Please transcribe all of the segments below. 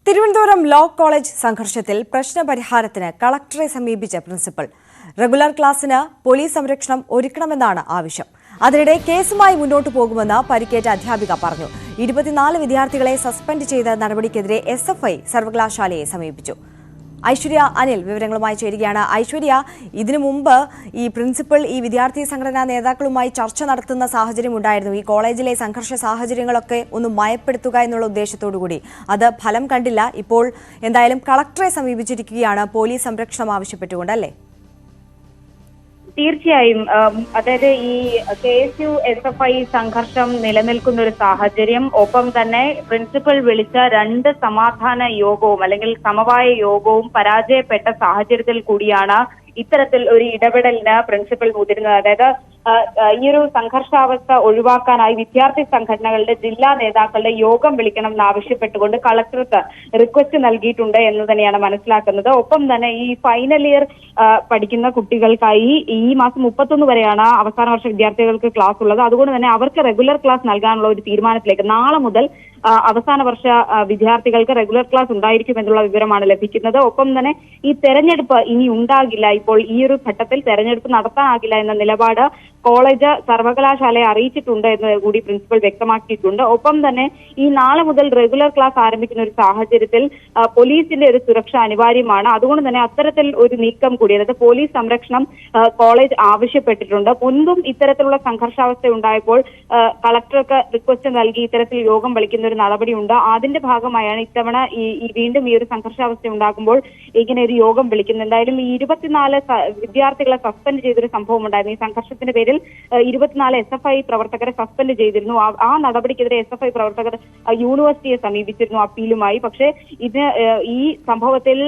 Thiruvananthapuram law college സംഘർഷത്തിൽ പ്രശ്നപരിഹാരത്തിന് കളക്ടറെ സമീപിച്ച പ്രിൻസിപ്പൽ റെഗുലർ ക്ലാസിന് പോലീസ് സംരക്ഷണം ഒരുക്കണമെന്നാണ് ആവശ്യം. അതിനിടെ കേസുമായി മുന്നോട്ടു പോകുമെന്ന് പരിക്കേറ്റ അധ്യാപിക പറഞ്ഞു. 24 വിദ്യാർത്ഥികളെ സസ്പെൻഡ് ചെയ്ത നടപടിക്കെതിരെ SFI സർവകലാശാലയെ സമീപിച്ചു. ഐശ്വര്യ അനിൽ വിവരങ്ങളുമായി ചേരുകയാണ്. ഐശ്വര്യ, ഇതിനു മുമ്പ് ഈ പ്രിൻസിപ്പൽ ഈ വിദ്യാർത്ഥി സംഘടനാ നേതാക്കളുമായി ചർച്ച നടത്തുന്ന സാഹചര്യം ഉണ്ടായിരുന്നു. ഈ കോളേജിലെ സംഘർഷ സാഹചര്യങ്ങളൊക്കെ ഒന്ന് മയപ്പെടുത്തുക എന്നുള്ള ഉദ്ദേശത്തോടുകൂടി അത് ഫലം കണ്ടില്ല. ഇപ്പോൾ എന്തായാലും കളക്ടറെ സമീപിച്ചിരിക്കുകയാണ് പോലീസ് സംരക്ഷണം ആവശ്യപ്പെട്ടുകൊണ്ട്, അല്ലേ? തീർച്ചയായും. അതായത് ഈ KSU SFI സംഘർഷം നിലനിൽക്കുന്ന ഒരു സാഹചര്യം, ഒപ്പം തന്നെ പ്രിൻസിപ്പൽ വിളിച്ച 2 സമാധാന യോഗവും അല്ലെങ്കിൽ സമവായ യോഗവും പരാജയപ്പെട്ട സാഹചര്യത്തിൽ കൂടിയാണ് ഇത്തരത്തിൽ ഒരു ഇടപെടലിന് പ്രിൻസിപ്പൽ മുതിരുന്നത്. അതായത് ഈ ഒരു സംഘർഷാവസ്ഥ ഒഴിവാക്കാനായി വിദ്യാർത്ഥി സംഘടനകളുടെ ജില്ലാ നേതാക്കളുടെ യോഗം വിളിക്കണം എന്നാവശ്യപ്പെട്ടുകൊണ്ട് കളക്ടർക്ക് റിക്വസ്റ്റ് നൽകിയിട്ടുണ്ട് എന്ന് തന്നെയാണ് മനസ്സിലാക്കുന്നത്. ഒപ്പം തന്നെ ഈ ഫൈനൽ ഇയർ പഠിക്കുന്ന കുട്ടികൾക്കായി ഈ മാസം 31 വരെയാണ് അവസാന വർഷ വിദ്യാർത്ഥികൾക്ക് ക്ലാസ് ഉള്ളത്. അതുകൊണ്ട് തന്നെ അവർക്ക് റെഗുലർ ക്ലാസ് നൽകാനുള്ള ഒരു തീരുമാനത്തിലേക്ക് നാളെ മുതൽ അവസാന വർഷ വിദ്യാർത്ഥികൾക്ക് റെഗുലർ ക്ലാസ് ഉണ്ടായിരിക്കും എന്നുള്ള വിവരമാണ് ലഭിക്കുന്നത്. ഒപ്പം തന്നെ ഈ തെരഞ്ഞെടുപ്പ് ഇനി ഉണ്ടാകില്ല, ഇപ്പോൾ ഈ ഒരു ഘട്ടത്തിൽ തെരഞ്ഞെടുപ്പ് നടത്താനാകില്ല എന്ന നിലപാട് കോളേജ് സർവകലാശാലയെ അറിയിച്ചിട്ടുണ്ട് എന്ന് കൂടി പ്രിൻസിപ്പൽ വ്യക്തമാക്കിയിട്ടുണ്ട്. ഒപ്പം തന്നെ ഈ നാളെ മുതൽ റെഗുലർ ക്ലാസ് ആരംഭിക്കുന്ന ഒരു സാഹചര്യത്തിൽ പോലീസിന്റെ ഒരു സുരക്ഷ അനിവാര്യമാണ്. അതുകൊണ്ട് തന്നെ അത്തരത്തിൽ ഒരു നീക്കം കൂടി, അതായത് പോലീസ് സംരക്ഷണം കോളേജ് ആവശ്യപ്പെട്ടിട്ടുണ്ട്. മുൻപും ഇത്തരത്തിലുള്ള സംഘർഷാവസ്ഥ ഉണ്ടായപ്പോൾ കളക്ടർക്ക് റിക്വസ്റ്റ് നൽകി ഇത്തരത്തിൽ യോഗം വിളിക്കുന്ന ഒരു നടപടിയുണ്ട്. അതിന്റെ ഭാഗമായാണ് ഇത്തവണ വീണ്ടും ഈ ഒരു സംഘർഷാവസ്ഥ ഉണ്ടാകുമ്പോൾ ഇങ്ങനെ ഒരു യോഗം വിളിക്കുന്നത്. എന്തായാലും ഈ 24 വിദ്യാർത്ഥികളെ സസ്പെൻഡ് ചെയ്തൊരു സംഭവം ഉണ്ടായിരുന്നു. ഈ സംഘർഷത്തിന്റെ പേരിൽ 24 SFI പ്രവർത്തകരെ സസ്പെൻഡ് ചെയ്തിരുന്നു. ആ നടപടിക്കെതിരെ SFI പ്രവർത്തകർ യൂണിവേഴ്സിറ്റിയെ സമീപിച്ചിരുന്നു അപ്പീലുമായി. പക്ഷേ ഈ സംഭവത്തിൽ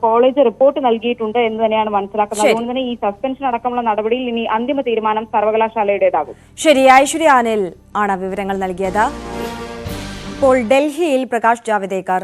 കോളേജ് റിപ്പോർട്ട് നൽകിയിട്ടുണ്ട് എന്ന് തന്നെയാണ് മനസ്സിലാക്കുന്നത്. അതുകൊണ്ട് തന്നെ ഈ സസ്പെൻഷൻ അടക്കമുള്ള നടപടിയിൽ ഇനി അന്തിമ തീരുമാനം സർവകലാശാലയുടേതാകും. ശരി, ഐശ്വര്യ അനിൽ ആണ് വിവരങ്ങൾ നൽകിയത്. ഇപ്പോൾ ഡൽഹിയിൽ പ്രകാശ് ജാവദേക്കർ